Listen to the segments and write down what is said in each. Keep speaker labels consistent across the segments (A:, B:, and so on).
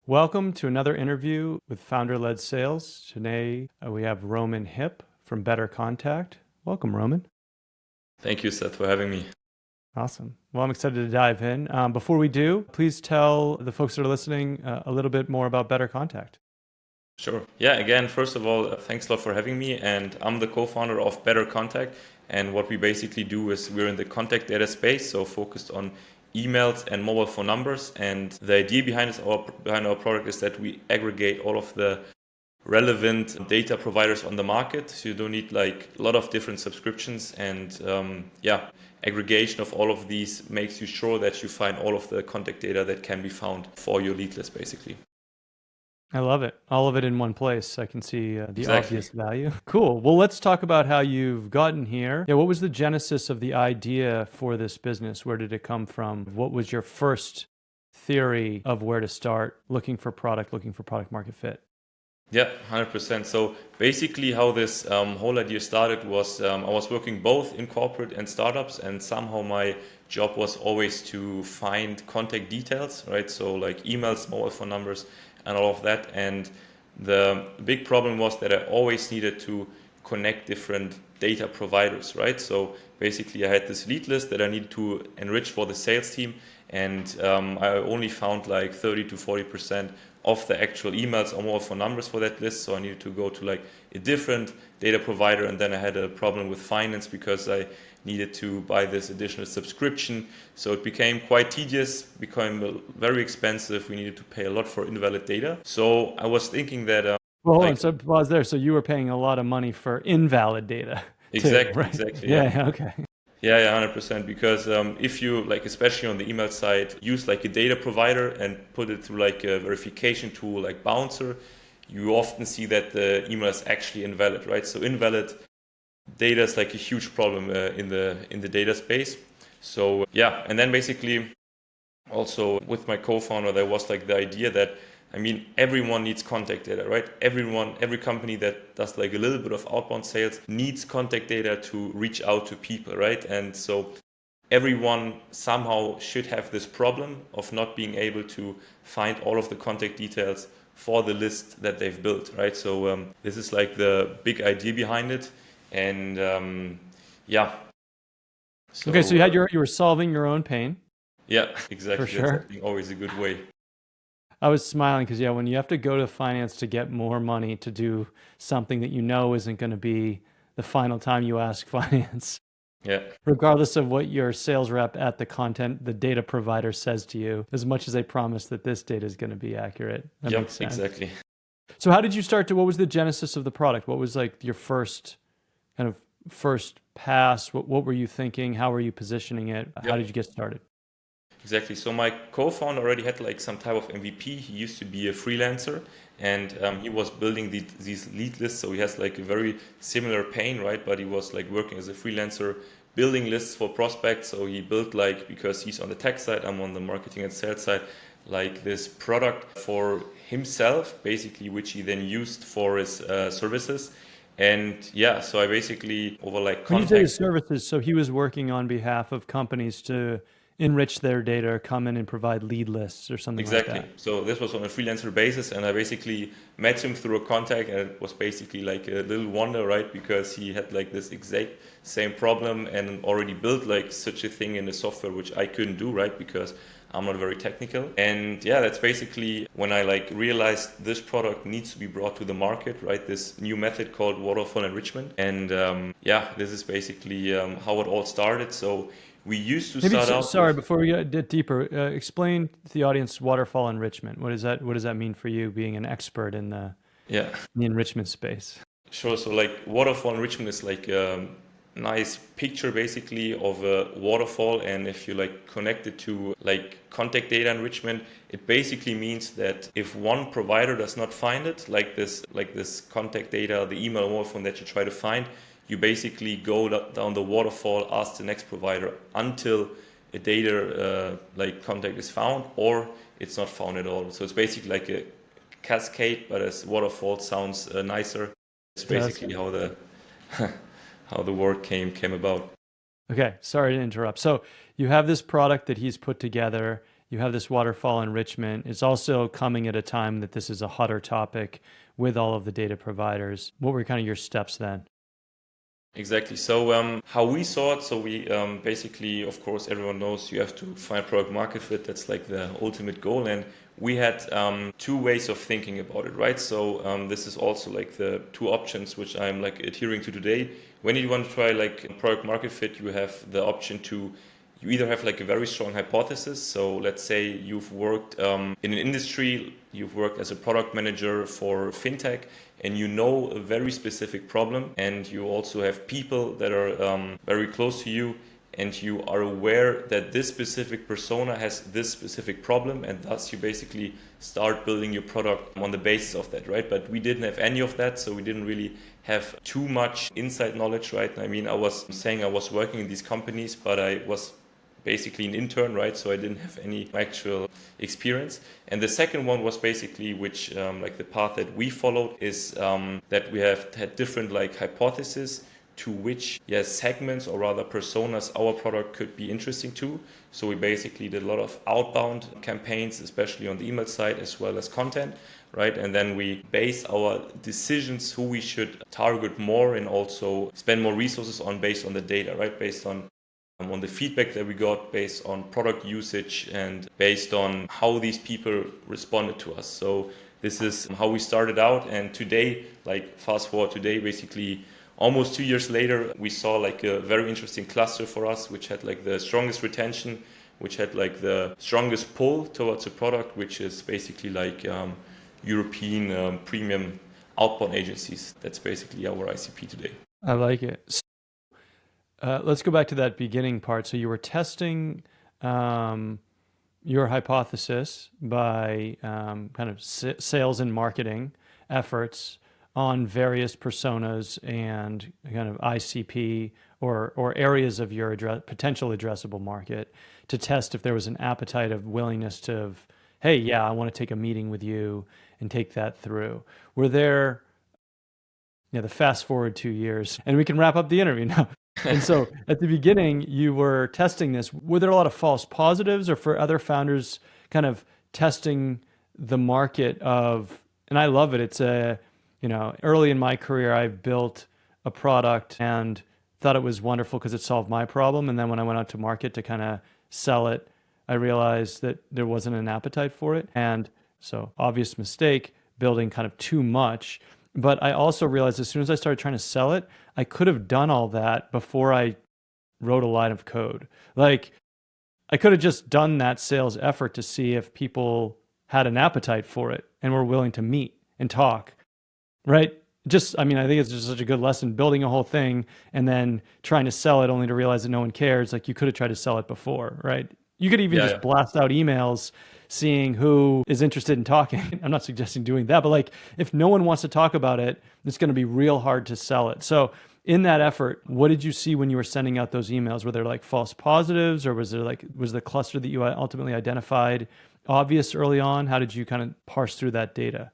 A: Welcome to another interview with Founder-Led Sales. Today we have Roman Hip from BetterContact. Welcome, Roman.
B: Thank you, Seth, for having me.
A: Awesome. Well, I'm excited to dive in. Before we do, please tell the folks that are listening a little bit more about BetterContact.
B: Sure. Yeah, again, first of all, thanks a lot for having me. And I'm the co-founder of BetterContact. And what we basically do is we're in the contact data space, so focused on emails and mobile phone numbers. And the idea behind our product is that we aggregate all of the relevant data providers on the market. So you don't need like a lot of different subscriptions. And aggregation of all of these makes you sure that you find all of the contact data that can be found for your lead list, basically.
A: I love it. All of it in one place. I can see the
B: Exactly.
A: obvious value. Cool. Well, let's talk about how you've gotten here. Yeah, what was the genesis of the idea for this business? Where did it come from? What was your first theory of where to start looking for product market fit?
B: Yeah, 100%. So basically, how this whole idea started was I was working both in corporate and startups, and somehow my job was always to find contact details, right? So like emails, mobile phone numbers, and all of that. And the big problem was that I always needed to connect different data providers, right? So basically, I had this lead list that I needed to enrich for the sales team, and I only found like 30 to 40% of the actual emails or mobile phone numbers for that list. So I needed to go to like a different data provider, and then I had a problem with finance because I needed to buy this additional subscription. So it became quite tedious, became very expensive. We needed to pay a lot for invalid data. So I was thinking that
A: Well, hold on. So pause there. So you were paying a lot of money for invalid data too, right?
B: exactly,
A: Yeah. Okay.
B: Yeah, 100%. Because if you like, especially on the email side, use like a data provider and put it through like a verification tool like Bouncer, you often see that the email is actually invalid, right? So invalid data is like a huge problem in the data space. So yeah, and then basically also with my co-founder, there was like the idea that everyone needs contact data, right? Every company that does like a little bit of outbound sales needs contact data to reach out to people, right? And so everyone somehow should have this problem of not being able to find all of the contact details for the list that they've built, right? So this is like the big idea behind it. And yeah. So,
A: Okay. So you were solving your own pain.
B: Yeah,
A: For
B: exactly. That's, I
A: sure.
B: think, always a good way.
A: I was smiling because when you have to go to finance to get more money to do something that you know isn't going to be the final time you ask finance,
B: Yeah.
A: regardless of what your sales rep at the data provider says to you, as much as they promise that this data is going to be accurate. That makes sense.
B: Exactly.
A: So how did you start what was the genesis of the product? What was like your first pass? What were you thinking? How were you positioning it? How did you get started?
B: Exactly. So my co-founder already had like some type of MVP. He used to be a freelancer, and he was building these lead lists. So he has like a very similar pain, right? But he was like working as a freelancer, building lists for prospects. So he built like, because he's on the tech side, I'm on the marketing and sales side, like this product for himself, basically, which he then used for his services. And yeah, so I basically over like
A: When you say his
B: contact.
A: services, so he was working on behalf of companies to enrich their data, or come in and provide lead lists or something like
B: Exactly.
A: that.
B: So this was on a freelancer basis, and I basically met him through a contact, and it was basically like a little wonder, right? Because he had like this exact same problem and already built like such a thing in the software, which I couldn't do, right? Because I'm not very technical. And yeah, that's basically when I like realized this product needs to be brought to the market, right? This new method called waterfall enrichment. And this is basically how it all started. So we used to
A: Maybe
B: start out
A: sorry,
B: with.
A: before we get deeper, explain to the audience waterfall enrichment. What does that mean for you, being an expert in
B: Yeah.
A: the enrichment space?
B: Sure. So like waterfall enrichment is like a nice picture basically of a waterfall, and if you like connect it to like contact data enrichment, it basically means that if one provider does not find it, like this contact data, the email or mobile phone that you try to find, you basically go down the waterfall, ask the next provider until a data like contact is found or it's not found at all. So it's basically like a cascade, but as waterfall sounds nicer. It's basically how the how the work came about.
A: Okay, sorry to interrupt. So you have this product that he's put together. you have this waterfall enrichment. It's also coming at a time that this is a hotter topic with all of the data providers. What were kind of your steps then?
B: Exactly. So how we saw it, so we basically, of course, everyone knows you have to find product market fit. That's like the ultimate goal. And we had two ways of thinking about it, right? So this is also like the two options which I'm like adhering to today. When you want to try like product market fit, you have the option to you either have like a very strong hypothesis. So let's say you've worked in an industry, you've worked as a product manager for fintech, and you know a very specific problem, and you also have people that are very close to you, and you are aware that this specific persona has this specific problem, and thus you basically start building your product on the basis of that, right? But we didn't have any of that, so we didn't really have too much inside knowledge, right? I mean, I was saying I was working in these companies, but I was basically an intern, right? So I didn't have any actual experience. And the second one was basically, which like the path that we followed is that we have had different like hypotheses to which segments or rather personas our product could be interesting to. So we basically did a lot of outbound campaigns, especially on the email side as well as content, right? And then we base our decisions who we should target more and also spend more resources on based on the data, right? Based on the feedback that we got, based on product usage and based on how these people responded to us. So this is how we started out. And today, like fast forward today, basically almost 2 years later, we saw like a very interesting cluster for us, which had like the strongest retention, which had like the strongest pull towards a product, which is basically like European premium outbound agencies. That's basically our ICP today.
A: I like it. Let's go back to that beginning part. So you were testing your hypothesis by kind of sales and marketing efforts on various personas and kind of ICP or areas of your potential addressable market to test if there was an appetite of willingness to, hey, yeah, I want to take a meeting with you and take that through. Were there, the fast forward 2 years, and we can wrap up the interview now. And so at the beginning, you were testing this. Were there a lot of false positives, or for other founders kind of testing the market of, and I love it. It's early in my career, I built a product and thought it was wonderful because it solved my problem. And then when I went out to market to kind of sell it, I realized that there wasn't an appetite for it. And so obvious mistake, building kind of too much. But I also realized as soon as I started trying to sell it, I could have done all that before I wrote a line of code. Like I could have just done that sales effort to see if people had an appetite for it and were willing to meet and talk, right? I think it's just such a good lesson, building a whole thing and then trying to sell it only to realize that no one cares. Like you could have tried to sell it before, right? You could even just blast out emails seeing who is interested in talking. I'm not suggesting doing that, but like if no one wants to talk about it, it's going to be real hard to sell it. So in that effort, what did you see when you were sending out those emails? Were there like false positives, or was the cluster that you ultimately identified obvious early on? How did you kind of parse through that data?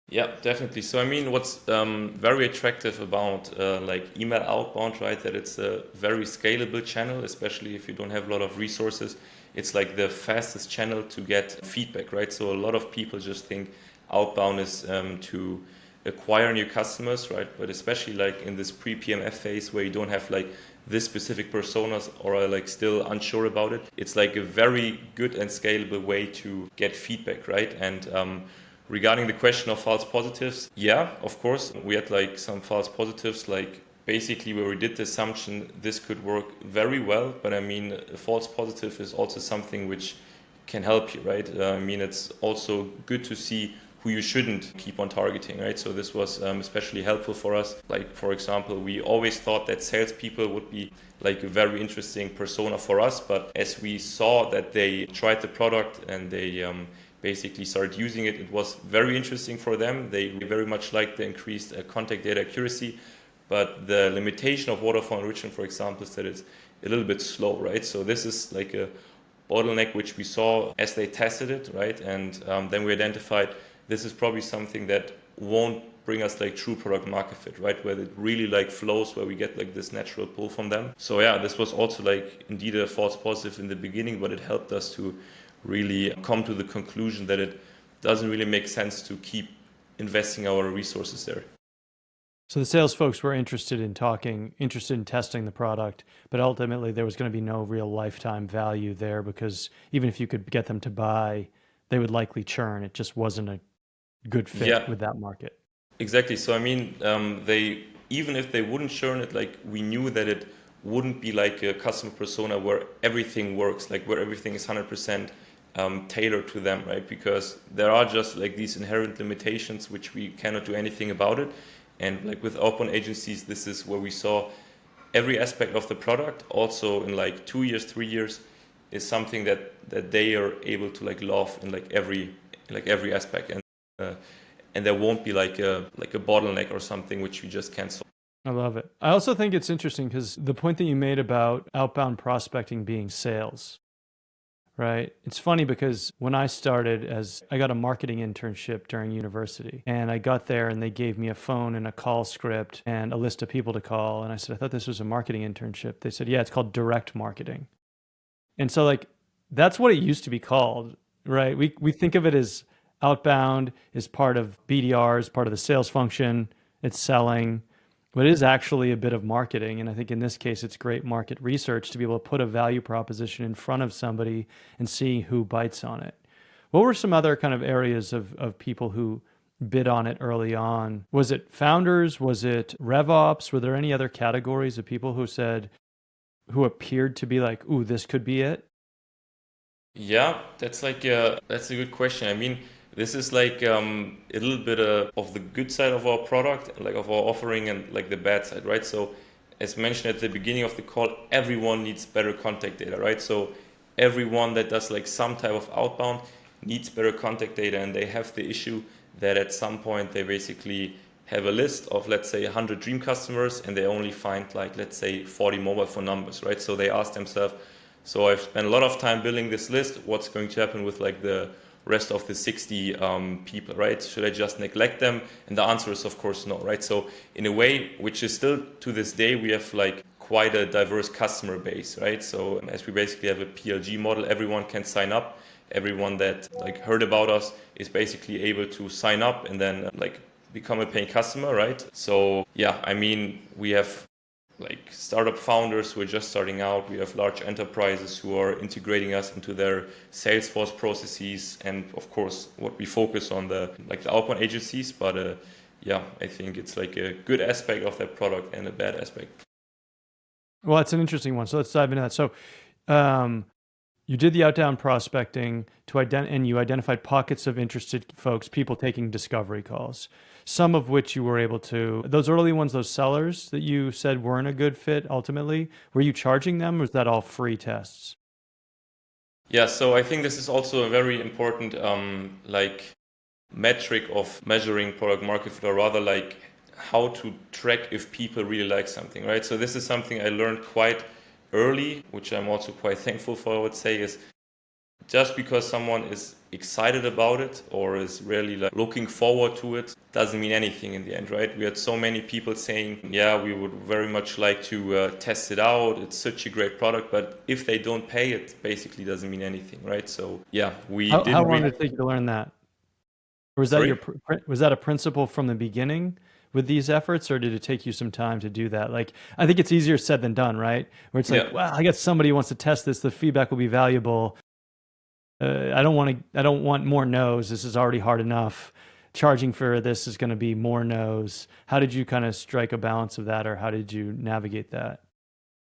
B: Yeah, definitely. So I mean, what's very attractive about like email outbound, right? That it's a very scalable channel, especially if you don't have a lot of resources. It's like the fastest channel to get feedback, right? So a lot of people just think outbound is to acquire new customers, right? But especially like in this pre-PMF phase where you don't have like this specific personas or are like still unsure about it, it's like a very good and scalable way to get feedback, right? And regarding the question of false positives, yeah, of course, we had like some false positives, like basically where we did the assumption this could work very well, but I mean, a false positive is also something which can help you, right? I mean, it's also good to see who you shouldn't keep on targeting, right? So this was especially helpful for us. Like, for example, we always thought that salespeople would be like a very interesting persona for us, but as we saw that they tried the product and they basically started using it, it was very interesting for them. They very much liked the increased contact data accuracy, but the limitation of waterfall enrichment, for example, is that it's a little bit slow, right? So this is like a bottleneck which we saw as they tested it, right? And then we identified this is probably something that won't bring us like true product market fit, right? Where it really like flows, where we get like this natural pull from them. So yeah, this was also like indeed a false positive in the beginning, but it helped us to really come to the conclusion that it doesn't really make sense to keep investing our resources there.
A: So the sales folks were interested in testing the product, but ultimately there was going to be no real lifetime value there because even if you could get them to buy, they would likely churn. It just wasn't a good fit with that market.
B: Exactly. So I mean, they even if they wouldn't churn it, like we knew that it wouldn't be like a customer persona where everything works, like where everything is 100% tailored to them, right? Because there are just like these inherent limitations which we cannot do anything about it. And like with outbound agencies, this is where we saw every aspect of the product. Also in like 2 years, 3 years, is something that they are able to like love in like every aspect. And there won't be like a bottleneck or something which we just can't solve.
A: I love it. I also think it's interesting because the point that you made about outbound prospecting being sales, right? It's funny because when I started I got a marketing internship during university and I got there and they gave me a phone and a call script and a list of people to call. And I said, I thought this was a marketing internship. They said, yeah, it's called direct marketing. And so like, that's what it used to be called, right? We think of it as outbound is part of BDR, is part of the sales function. It's selling, but it is actually a bit of marketing. And I think in this case, it's great market research to be able to put a value proposition in front of somebody and see who bites on it. What were some other kind of areas of people who bid on it early on? Was it founders? Was it RevOps? Were there any other categories of people who appeared to be like, ooh, this could be it?
B: Yeah, that's a good question. I mean, this is like a little bit of the good side of our product, like of our offering, and like the bad side, right? So, as mentioned at the beginning of the call, everyone needs better contact data, right? So, everyone that does like some type of outbound needs better contact data, and they have the issue that at some point they basically have a list of, let's say, 100 dream customers, and they only find like, let's say, 40 mobile phone numbers, right? So they ask themselves, so I've spent a lot of time building this list. What's going to happen with like the rest of the 60 people, right? Should I just neglect them? And the answer is, of course, no, right? So in a way, which is still to this day, we have like quite a diverse customer base, right? So as we basically have a PLG model, everyone can sign up. Everyone that like heard about us is basically able to sign up and then like become a paying customer, right? So yeah, I mean, we have like startup founders who are just starting out. We have large enterprises who are integrating us into their Salesforce processes, and of course, what we focus on the outbound agencies. But yeah, I think it's like a good aspect of that product and a bad aspect.
A: Well, that's an interesting one. So let's dive into that. So, you did the outbound prospecting and you identified pockets of interested folks, people taking discovery calls, some of which you were able to, those early ones, those sellers that you said weren't a good fit ultimately, were you charging them or was that all free tests?
B: Yeah, so I think this is also a very important like metric of measuring product market fit, or rather like how to track if people really like something, right? So this is something I learned quite early, which I'm also quite thankful for, I would say, is just because someone is excited about it or is really like looking forward to it doesn't mean anything in the end, right? We had so many people saying, yeah, we would very much like to test it out. It's such a great product, but if they don't pay, it basically doesn't mean anything, right? So yeah,
A: How long did it take you to learn that? Or was that
B: Sorry?
A: was that a principle from the beginning with these efforts, or did it take you some time to do that? Like, I think it's easier said than done, right? Where it's like,
B: Yeah.
A: well, I got somebody who wants to test this. The feedback will be valuable. I don't want more no's. This is already hard enough. Charging for this is going to be more no's. How did you kind of strike a balance of that, or how did you navigate that?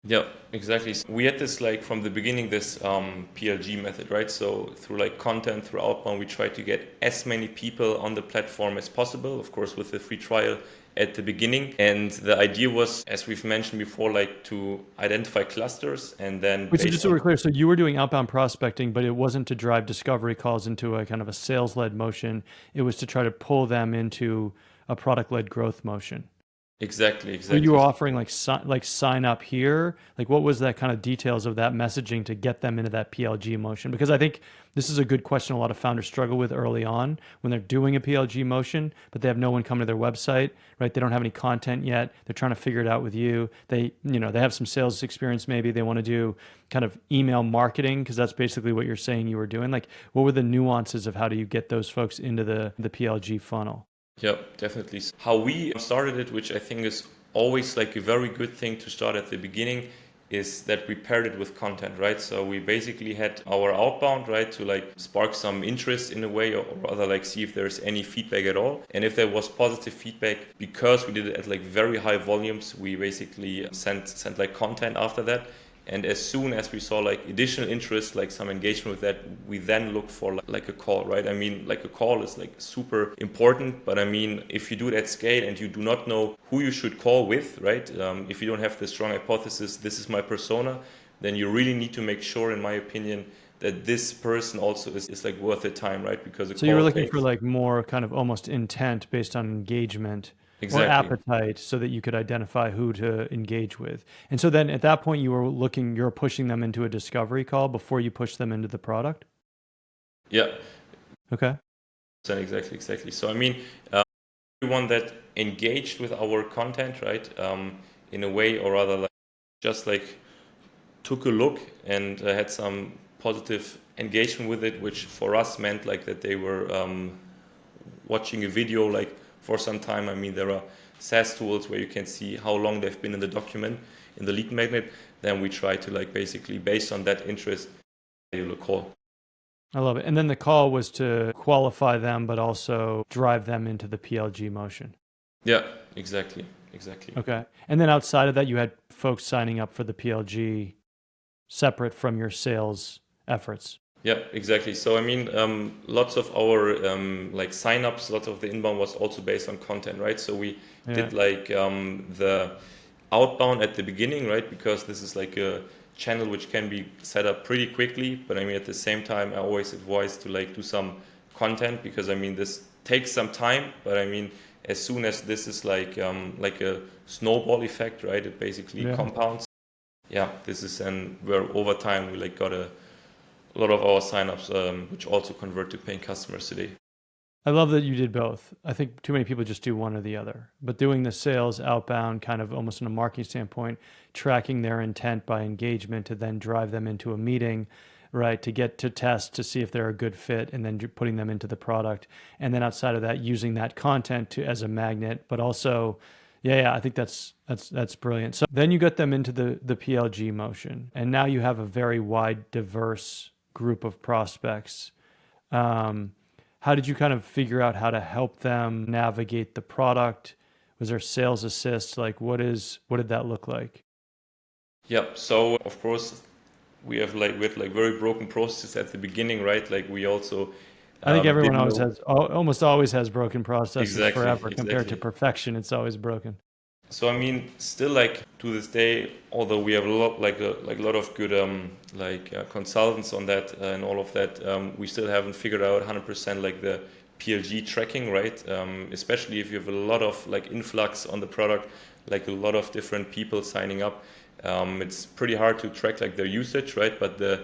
B: Yeah, exactly. So we had this like from the beginning, this PLG method, right? So through like content, through outbound, we try to get as many people on the platform as possible, of course, with the free trial at the beginning. And the idea was, as we've mentioned before, like to identify clusters and then
A: So just so we're clear, so you were doing outbound prospecting, but it wasn't to drive discovery calls into a kind of a sales-led motion. It was to try to pull them into a product-led growth motion.
B: Exactly,
A: Were you
B: exactly.
A: offering like sign up here? Like what was that kind of details of that messaging to get them into that PLG motion? Because I think this is a good question a lot of founders struggle with early on when they're doing a PLG motion, but they have no one come to their website, right? They don't have any content yet. They're trying to figure it out with you. They have some sales experience maybe. They want to do kind of email marketing because that's basically what you're saying you were doing. Like what were the nuances of how do you get those folks into the PLG funnel?
B: Yep, definitely. How we started it, which I think is always like a very good thing to start at the beginning, is that we paired it with content, right? So we basically had our outbound, right, to like spark some interest in a way, or rather like see if there's any feedback at all. And if there was positive feedback, because we did it at like very high volumes, we basically sent like content after that. And as soon as we saw like additional interest, like some engagement with that, we then look for like a call, right? I mean, like a call is like super important, but I mean, if you do it at scale and you do not know who you should call with, right? If you don't have the strong hypothesis, this is my persona, then you really need to make sure, in my opinion, that this person also is like worth the time, right? Because a
A: So you were
B: call
A: looking for
B: takes
A: like more kind of almost intent based on engagement or
B: exactly.
A: appetite so that you could identify who to engage with. And so then at that point you're pushing them into a discovery call before you push them into the product?
B: Yeah,
A: Okay.
B: exactly. So I mean, everyone that engaged with our content, right, in a way, or rather like just like took a look and had some positive engagement with it, which for us meant like that they were watching a video like for some time. I mean, there are SaaS tools where you can see how long they've been in the document, in the lead magnet. Then we try to like basically based on that interest, you'll call.
A: I love it. And then the call was to qualify them but also drive them into the PLG motion.
B: Yeah, exactly.
A: Okay. And then outside of that you had folks signing up for the PLG separate from your sales efforts.
B: Yeah, exactly. So I mean, lots of our like signups, lots of the inbound was also based on content, right? So we
A: Yeah.
B: did like the outbound at the beginning, right? Because this is like a channel which can be set up pretty quickly. But I mean, at the same time, I always advise to like do some content because I mean, this takes some time. But I mean, as soon as this is like a snowball effect, right? It basically
A: Yeah.
B: compounds. Yeah, this is and where over time we like got a lot of our signups, which also convert to paying customers today.
A: I love that you did both. I think too many people just do one or the other. But doing the sales outbound, kind of almost from a marketing standpoint, tracking their intent by engagement to then drive them into a meeting, right? To get to test to see if they're a good fit and then putting them into the product. And then outside of that, using that content to as a magnet, but also, yeah, I think that's brilliant. So then you got them into the PLG motion. And now you have a very wide, diverse group of prospects. Um, how did you kind of figure out how to help them navigate the product? Was there sales assist? Like what did that look like?
B: Yep. So of course we had like very broken processes at the beginning, right? Like we also
A: I think everyone
B: didn't
A: always
B: know
A: has almost always has broken processes forever compared to
B: exactly.
A: perfection. It's always broken.
B: So I mean, still like to this day, although we have a lot like a lot of good consultants on that and all of that, we still haven't figured out 100% like the PLG tracking, right? Especially if you have a lot of like influx on the product, like a lot of different people signing up, it's pretty hard to track like their usage, right? But the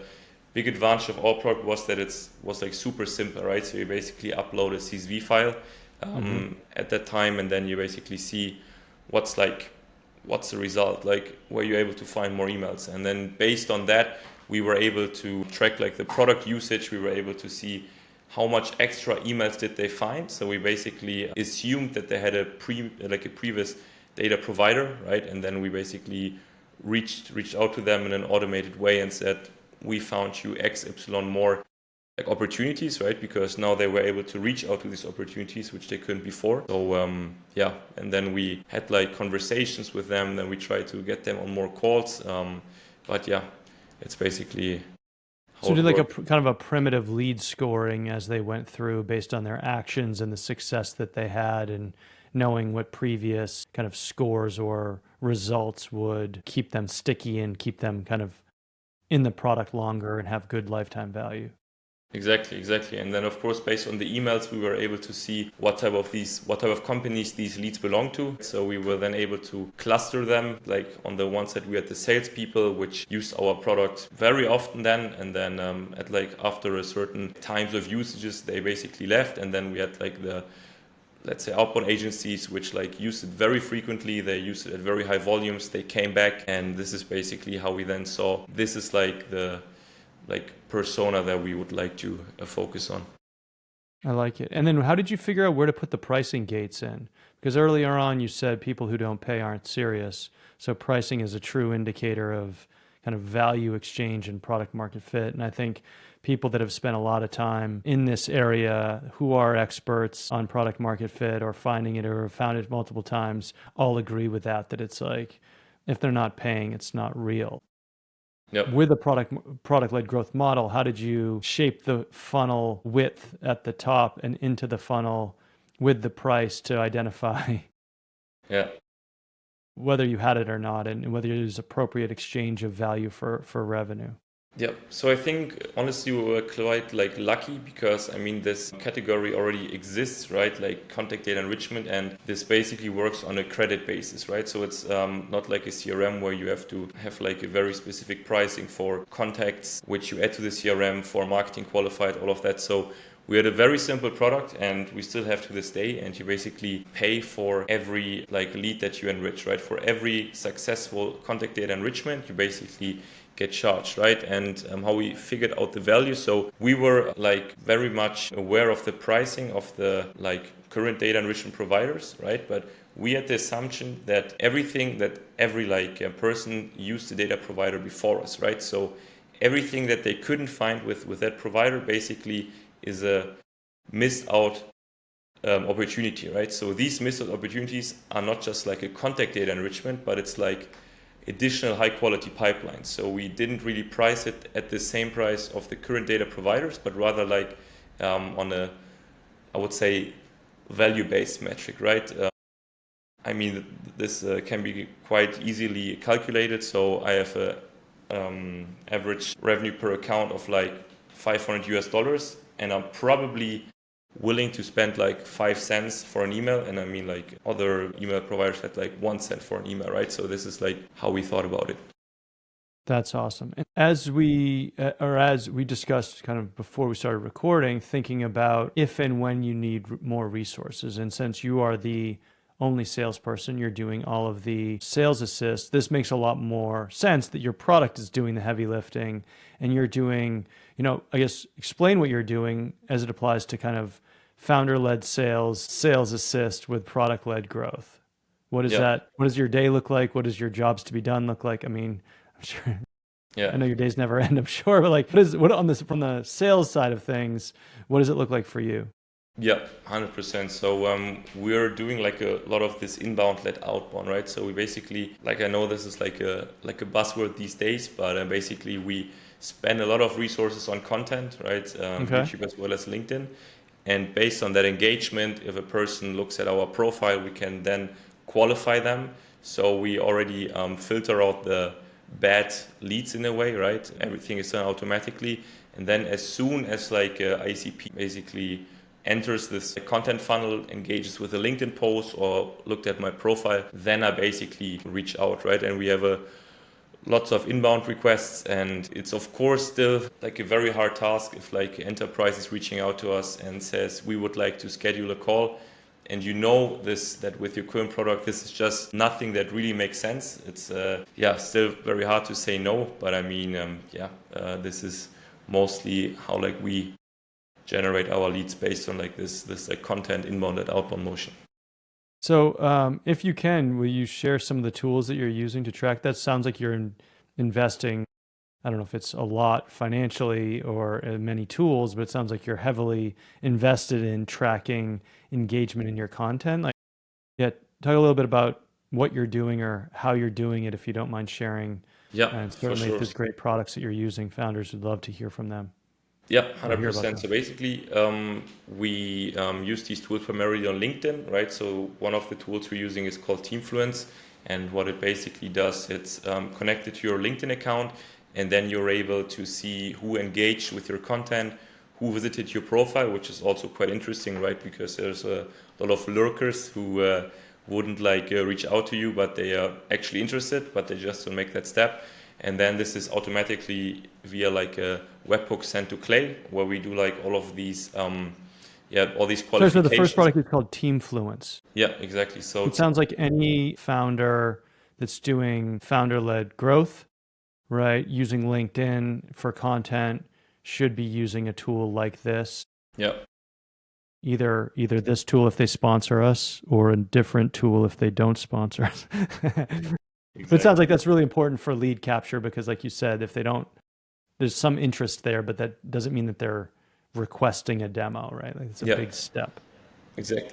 B: big advantage of our product was that it was like super simple, right? So you basically upload a CSV file
A: Hmm.
B: at that time, and then you basically see what's like what's the result, like were you able to find more emails, and then based on that we were able to track like the product usage. We were able to see how much extra emails did they find. So we basically assumed that they had a previous data provider, right? And then we basically reached out to them in an automated way and said, we found you X epsilon more like opportunities, right? Because now they were able to reach out to these opportunities, which they couldn't before. So yeah, and then we had like conversations with them. Then we tried to get them on more calls. But yeah, it's basically how
A: So
B: it
A: did like a
B: worked.
A: kind of a primitive lead scoring as they went through based on their actions and the success that they had and knowing what previous kind of scores or results would keep them sticky and keep them kind of in the product longer and have good lifetime value.
B: Exactly. And then of course, based on the emails, we were able to see what type of companies these leads belong to. So we were then able to cluster them, like on the one side we had the salespeople, which used our product very often then, and then at like after a certain times of usages, they basically left. And then we had like the, let's say, outbound agencies, which like used it very frequently. They used it at very high volumes. They came back, and this is basically how we then saw this is like the persona that we would like to focus on.
A: I like it. And then how did you figure out where to put the pricing gates in? Because earlier on you said people who don't pay aren't serious. So pricing is a true indicator of kind of value exchange and product market fit. And I think people that have spent a lot of time in this area who are experts on product market fit or finding it or have found it multiple times all agree with that it's like if they're not paying, it's not real.
B: Yep.
A: With a product-led growth model, how did you shape the funnel width at the top and into the funnel with the price to identify
B: Yeah.
A: whether you had it or not and whether it was appropriate exchange of value for revenue?
B: Yeah, so I think honestly we were quite like lucky because I mean this category already exists, right? Like contact data enrichment, and this basically works on a credit basis, right? So it's not like a CRM where you have to have like a very specific pricing for contacts which you add to the CRM, for marketing qualified, all of that. So we had a very simple product, and we still have to this day, and you basically pay for every like lead that you enrich, right? For every successful contact data enrichment, you basically get charged, right? And how we figured out the value. So we were like very much aware of the pricing of the like current data enrichment providers, right? But we had the assumption that everything that every like person used the data provider before us, right? So everything that they couldn't find with that provider basically is a missed out opportunity, right? So these missed out opportunities are not just like a contact data enrichment, but it's like additional high quality pipelines. So we didn't really price it at the same price of the current data providers, but rather like on a, I would say, value-based metric, right? I mean, this can be quite easily calculated. So I have a average revenue per account of like $500, and I'm probably willing to spend like 5 cents for an email. And I mean, like other email providers had like 1 cent for an email, right? So this is like how we thought about it.
A: That's awesome. And as we discussed kind of before we started recording, thinking about if and when you need more resources, and since you are the only salesperson, you're doing all of the sales assist, this makes a lot more sense that your product is doing the heavy lifting and you're doing, I guess, explain what you're doing as it applies to kind of founder-led sales assist with product-led growth. What is that? What does your day look like? What does your jobs to be done look like? I mean, I'm sure.
B: Yeah.
A: I know your days never end, I'm sure, but like, what on this from the sales side of things? What does it look like for you?
B: Yeah, 100%. So we're doing like a lot of this inbound led outbound, right? So we basically, like, I know this is like a buzzword these days, but basically we spend a lot of resources on content, right? YouTube as well as LinkedIn. And based on that engagement, if a person looks at our profile, we can then qualify them. So we already filter out the bad leads in a way, right? Everything is done automatically. And then as soon as like ICP basically enters this content funnel, engages with a LinkedIn post or looked at my profile, then I basically reach out, right? And we have lots of inbound requests, and it's of course still like a very hard task if like enterprise is reaching out to us and says we would like to schedule a call, and that with your current product this is just nothing that really makes sense. It's still very hard to say no, but I mean this is mostly how like we generate our leads based on like this like content inbound and outbound motion.
A: So if you can, will you share some of the tools that you're using to track that? Sounds like you're investing, I don't know if it's a lot financially or many tools, but it sounds like you're heavily invested in tracking engagement in your content. Like, talk a little bit about what you're doing or how you're doing it, if you don't mind sharing.
B: Yeah,
A: and certainly if there's great products that you're using, founders would love to hear from them.
B: Yeah, 100%. So basically, we use these tools primarily on LinkedIn, right? So one of the tools we're using is called Teamfluence. And what it basically does, it's connected to your LinkedIn account. And then you're able to see who engaged with your content, who visited your profile, which is also quite interesting, right? Because there's a lot of lurkers who wouldn't reach out to you, but they are actually interested, but they just don't make that step. And then this is automatically via like a webhook sent to Clay, where we do like all of these, all these
A: So the first
B: qualifications.
A: product is called Teamfluence.
B: Yeah, exactly. So
A: It sounds like any founder that's doing founder-led growth, right, using LinkedIn for content should be using a tool like this.
B: yeah,
A: Either this tool if they sponsor us, or a different tool if they don't sponsor us. But it sounds like that's really important for lead capture, because like you said, if they don't, there's some interest there, but that doesn't mean that they're requesting a demo, right? Like it's a big step.
B: exactly.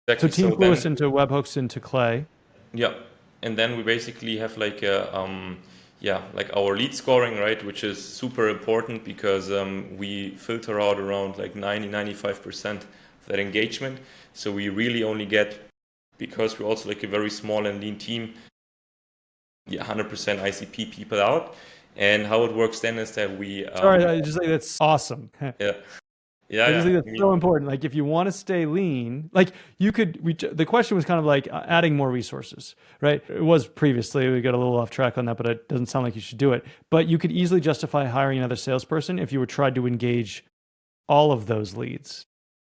A: So Teamfluence into webhooks into Clay.
B: Yeah, and then we basically have like our lead scoring, right, which is super important because we filter out around like 95% of that engagement. So we really only get, because we're also like a very small and lean team, 100% ICP people out. And how it works then is that we
A: Sorry, I just think that's awesome.
B: Yeah,
A: I just think that's so important. Like, if you want to stay lean, like the question was kind of like adding more resources, right? It was previously, we got a little off track on that, but it doesn't sound like you should do it. But you could easily justify hiring another salesperson if you were tried to engage all of those leads.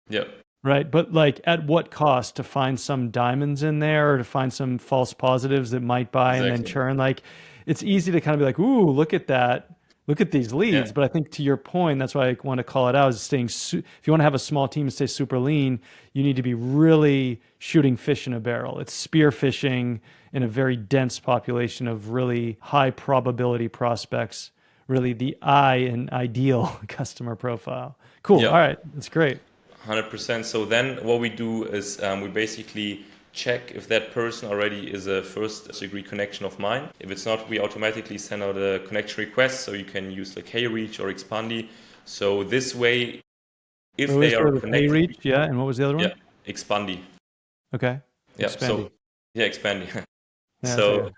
B: Yeah.
A: Right. But like, at what cost to find some diamonds in there, or to find some false positives that might buy and then churn? Like, it's easy to kind of be like, ooh, look at that. Look at these leads.
B: Yeah.
A: But I think, to your point, that's why I want to call it out, is staying, if you want to have a small team and stay super lean, you need to be really shooting fish in a barrel. It's spear fishing in a very dense population of really high probability prospects, really the ideal customer profile. Cool.
B: Yeah.
A: All right. That's great.
B: 100%. So then what we do is we basically check if that person already is a first degree connection of mine. If it's not, we automatically send out a connection request. So you can use like HeyReach or Expandy. So this way, if they are connected.
A: HeyReach, yeah. And what was the other one?
B: Yeah, Expandy.
A: Okay.
B: Yeah.
A: Expandy.
B: So Expandy.
A: Yeah,
B: so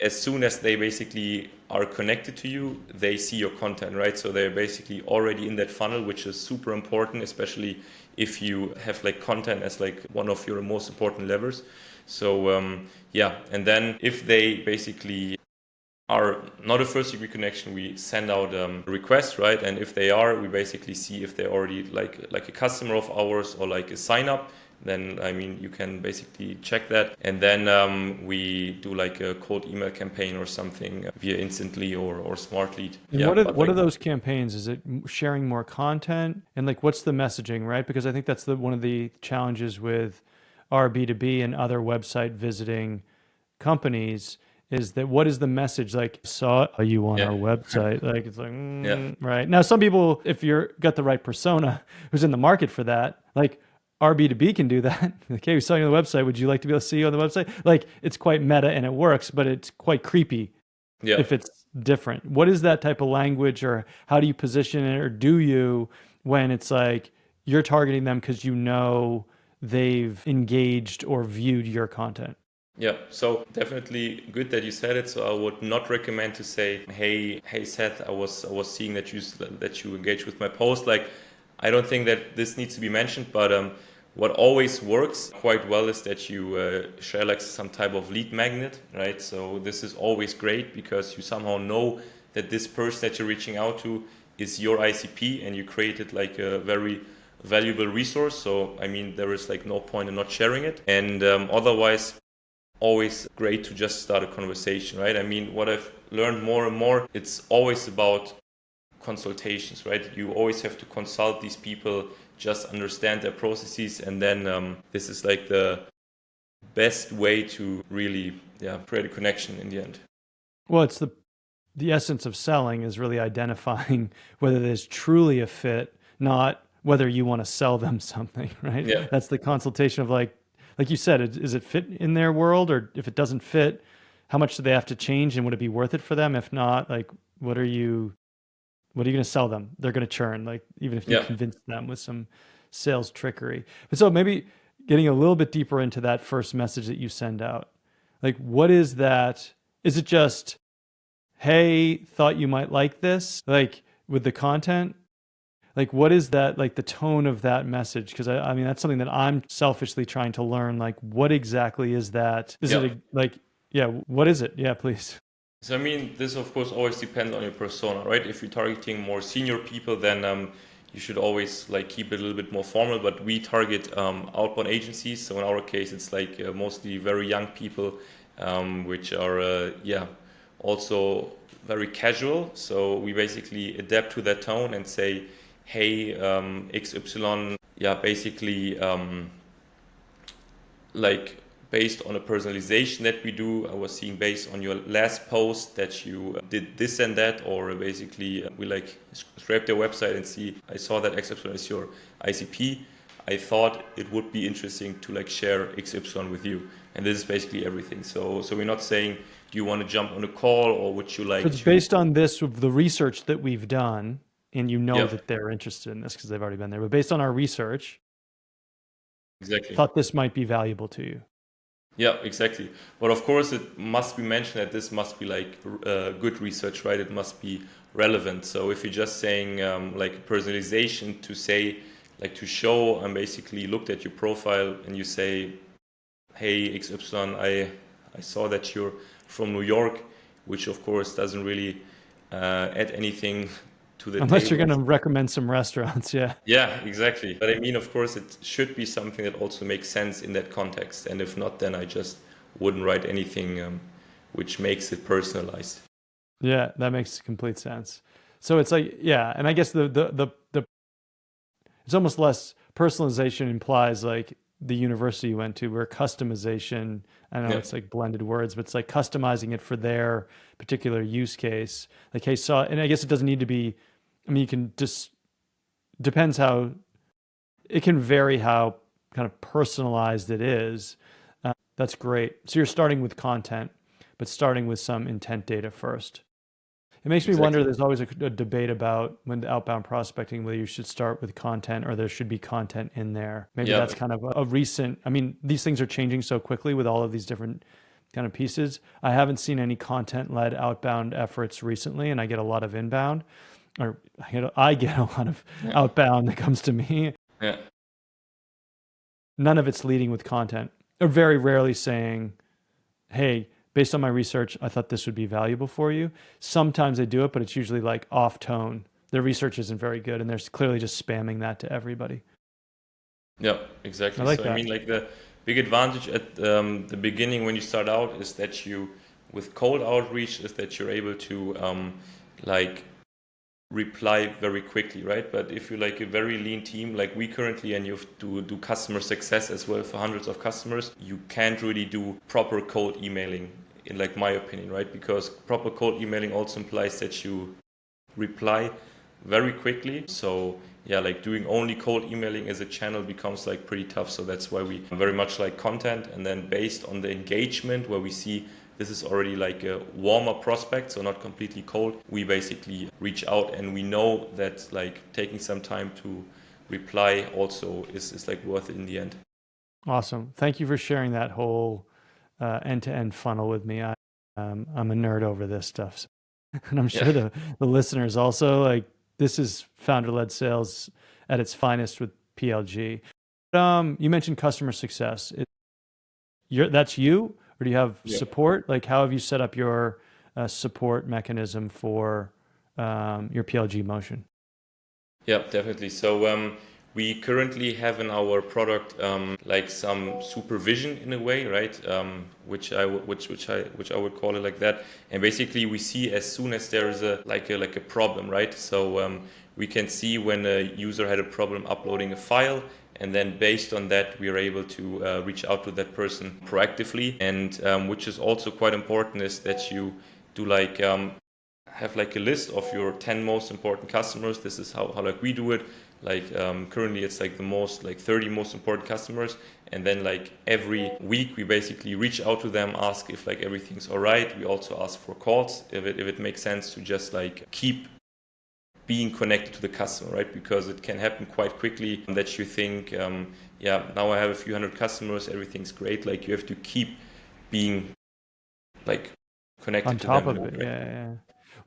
B: as soon as they basically are connected to you, they see your content, right? So they're basically already in that funnel, which is super important, especially if you have like content as like one of your most important levers. So and then if they basically are not a first degree connection, we send out a request, right? And if they are, we basically see if they're already like a customer of ours or like a sign up. Then, I mean, you can basically check that. And then we do like a cold email campaign or something via Instantly or Smart Lead.
A: And what are those campaigns? Is it sharing more content? And like, what's the messaging, right? Because I think that's one of the challenges with our B2B and other website visiting companies, is that what is the message? Like, saw you on our website. Like, it's like, right. Now, some people, if you're got the right persona who's in the market for that, like, our B2B can do that. Okay, we saw you on the website. Would you like to be able to see you on the website? Like, it's quite meta and it works, but it's quite creepy if it's different. What is that type of language, or how do you position it, or do you, when it's like you're targeting them because you know they've engaged or viewed your content?
B: Yeah, so definitely good that you said it. So I would not recommend to say, hey Seth, I was seeing that you engaged with my post. Like, I don't think that this needs to be mentioned, but what always works quite well is that you share like some type of lead magnet, right? So this is always great because you somehow know that this person that you're reaching out to is your ICP, and you created like a very valuable resource. So I mean, there is like no point in not sharing it. And otherwise, always great to just start a conversation, right? I mean, what I've learned more and more, it's always about consultations, right? You always have to consult these people, just understand their processes, and then this is like the best way to really create a connection in the end.
A: Well, it's the essence of selling is really identifying whether there's truly a fit, not whether you want to sell them something, right?
B: Yeah.
A: That's the consultation of like you said, is it fit in their world? Or if it doesn't fit, how much do they have to change, and would it be worth it for them? If not, like, what are you going to sell them? They're going to churn, like, even if you convince them with some sales trickery. But so maybe getting a little bit deeper into that first message that you send out, like, what is that? Is it just, hey, thought you might like this, like with the content? Like, what is that, like the tone of that message? Because I mean, that's something that I'm selfishly trying to learn. Like, what exactly is that? Is it
B: Yeah.
A: like, yeah, what is it? Yeah, please.
B: So I mean, this of course always depends on your persona, right? If you're targeting more senior people, then you should always like keep it a little bit more formal. But we target outbound agencies, so in our case, it's like mostly very young people, which are yeah, also very casual. So we basically adapt to that tone and say, hey, XY, yeah, basically. Like based on a personalization that we do. I was seeing based on your last post that you did this and that, or basically we like scrape their website and see, I saw that XY is your ICP. I thought it would be interesting to like share XY with you. And this is basically everything. So we're not saying, do you want to jump on a call or would you
A: So
B: like
A: it's
B: to?
A: based on this, of the research that we've done, and you know
B: Yeah,
A: that they're interested in this because they've already been there. But based on our research,
B: exactly.
A: thought this might be valuable to you.
B: Yeah, exactly. But of course, it must be mentioned that this must be like good research, right? It must be relevant. So if you're just saying like personalization to say, like to show, and basically looked at your profile and you say, hey XY, I saw that you're from New York, which of course doesn't really add anything to the
A: Unless you're
B: table.
A: going to recommend some restaurants. Yeah.
B: Yeah, exactly. But I mean, of course, it should be something that also makes sense in that context. And if not, then I just wouldn't write anything which makes it personalized.
A: Yeah, that makes complete sense. So it's like, yeah, and I guess the it's almost less personalization implies like the university you went to, where customization, I know
B: Yeah,
A: it's like blended words, but it's like customizing it for their particular use case. Like, hey, saw, and I guess it doesn't need to be, I mean, you can just, depends how, it can vary how kind of personalized it is. That's great. So you're starting with content, but starting with some intent data first. It makes me wonder,
B: exactly.
A: there's always a debate about when outbound prospecting, whether you should start with content or there should be content in there. Maybe
B: Yeah,
A: that's kind of a recent, I mean, these things are changing so quickly with all of these different kind of pieces. I haven't seen any content led outbound efforts recently, and I get a lot of inbound, or I get a lot of
B: yeah,
A: outbound that comes to me.
B: yeah.
A: None of it's leading with content, or very rarely saying, hey, based on my research, I thought this would be valuable for you. Sometimes they do it, but it's usually like off tone. Their research isn't very good, and they're clearly just spamming that to everybody.
B: Yeah,
A: I
B: exactly.
A: like
B: So I
A: that.
B: mean, like the big advantage at the beginning when you start out is that you, with cold outreach, is that you're able to like reply very quickly, right? But if you're like a very lean team, like we currently, and you have to do customer success as well for hundreds of customers, you can't really do proper cold emailing, in like my opinion, right? Because proper cold emailing also implies that you reply very quickly. So yeah, like doing only cold emailing as a channel becomes like pretty tough. So that's why we very much like content, and then based on the engagement where we see this is already like a warmer prospect, so not completely cold, we basically reach out, and we know that like taking some time to reply also is like worth it in the end.
A: Awesome. Thank you for sharing that whole end-to-end funnel with me. I'm a nerd over this stuff. So, and I'm
B: Yeah.
A: sure the listeners also, like, this is founder-led sales at its finest with PLG. You mentioned customer success. That's you, or do you have
B: Yeah.
A: support? Like, how have you set up your support mechanism for your PLG motion?
B: Yeah, definitely. So we currently have in our product like some supervision in a way, right? Which I would call it like that. And basically, we see as soon as there is a problem, right? So we can see when a user had a problem uploading a file, and then based on that, we are able to reach out to that person proactively. And which is also quite important is that you do like have like a list of your 10 most important customers. This is how like we do it. Like currently it's like the most like 30 most important customers, and then like every week we basically reach out to them, ask if like everything's all right. We also ask for calls if it makes sense to just like keep being connected to the customer, right? Because it can happen quite quickly that you think, yeah, now I have a few hundred customers, everything's great. Like you have to keep being like
A: On
B: connected to
A: top
B: them.
A: of it, yeah, yeah.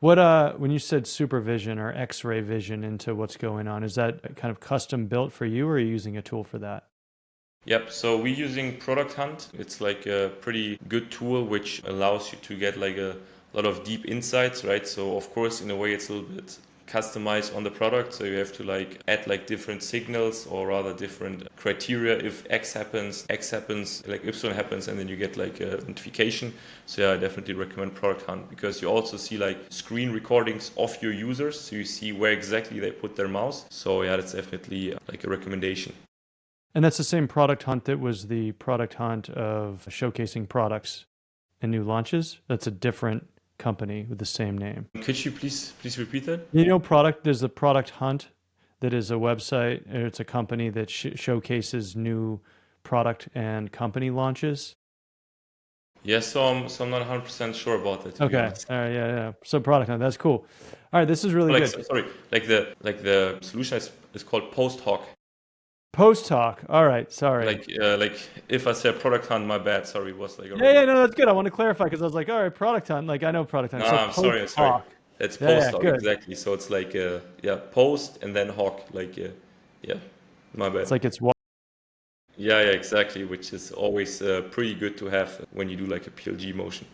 A: What when you said supervision or X-ray vision into what's going on, is that kind of custom built for you, or are you using a tool for that?
B: Yep, so we're using Product Hunt. It's like a pretty good tool which allows you to get like a lot of deep insights, right? So of course, in a way, it's a little bit customized on the product. So you have to like add like different signals or rather different criteria. If X happens, like Y happens, and then you get like a notification. So yeah, I definitely recommend Product Hunt because you also see like screen recordings of your users. So you see where exactly they put their mouse. So yeah, that's definitely like a recommendation.
A: And that's the same product hunt that was the product hunt of showcasing products and new launches. That's a different company with the same name.
B: Could you please repeat that?
A: There's a product hunt that is a website. It's a company that showcases new product and company launches.
B: Yes, so I'm not 100% sure about that, to be
A: Okay.
B: honest.
A: All right. Yeah. Yeah. So product hunt. That's cool. All right. This is really
B: Like,
A: good.
B: sorry, like the solution is called post hoc.
A: Post talk. All right. Sorry.
B: Like if I said product hunt, my bad. Sorry, it was like
A: Yeah. Yeah.
B: already.
A: No, that's good. I want to clarify because I was like, all right, product hunt. Like I know product hunt.
B: No,
A: So
B: I'm
A: post
B: sorry, I'm sorry.
A: talk.
B: That's
A: Yeah.
B: post
A: Yeah.
B: hoc
A: Good.
B: exactly. So it's like yeah, post and then hoc. Like yeah, my
A: It's
B: bad.
A: like it's
B: Yeah, yeah, exactly. Which is always pretty good to have when you do like a PLG motion.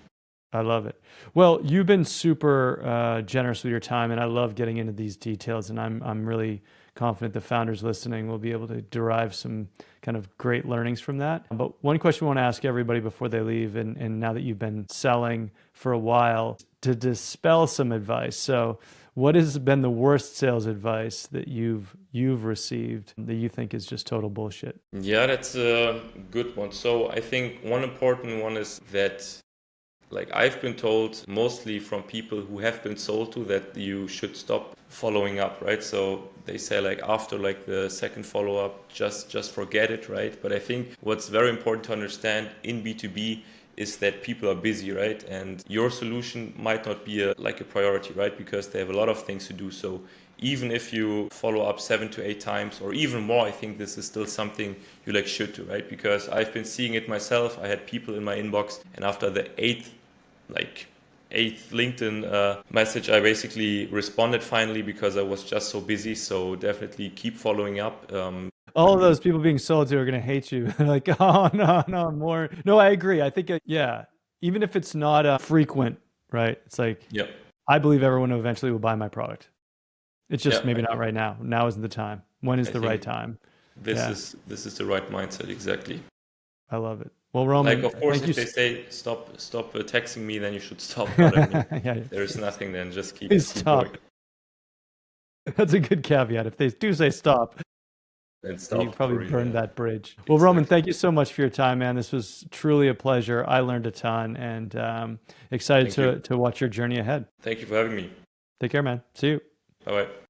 A: I love it. Well, you've been super generous with your time, and I love getting into these details. And I'm really confident the founders listening will be able to derive some kind of great learnings from that. But one question we want to ask everybody before they leave, and now that you've been selling for a while, to dispel some advice. So, what has been the worst sales advice that you've received that you think is just total bullshit?
B: Yeah, that's a good one. So I think one important one is that like I've been told mostly from people who have been sold to that you should stop following up, right? So they say like after like the second follow up, just forget it, right? But I think what's very important to understand in B2B is that people are busy, right? And your solution might not be like a priority, right? Because they have a lot of things to do. So even if you follow up 7 to 8 times or even more, I think this is still something you like should do, right? Because I've been seeing it myself. I had people in my inbox, and after the eighth LinkedIn message, I basically responded finally because I was just so busy. So definitely keep following up.
A: All of those people being sold to are going to hate you. Like, oh no, no, more. No, I agree. I think, yeah, even if it's not frequent, right? It's like,
B: Yeah,
A: I believe everyone eventually will buy my product. It's just
B: yeah.
A: maybe not right now. Now isn't the time. When is
B: I
A: the right
B: think
A: time?
B: this
A: Yeah,
B: is the right mindset exactly.
A: I love it. Well,
B: Like,
A: Roman,
B: of course,
A: thank you.
B: if they say stop texting me, then you should stop. But I mean,
A: Yeah,
B: if there is nothing, then just
A: please
B: keep going
A: stop. That's a good caveat. If they do say stop,
B: and
A: you
B: stop
A: probably
B: for real.
A: burned
B: Yeah,
A: that bridge. Well, Roman,
B: exactly.
A: thank you so much for your time, man. This was truly a pleasure. I learned a ton, and excited
B: Thank you.
A: to watch your journey ahead.
B: Thank you for having me.
A: Take care, man. See you.
B: Bye bye.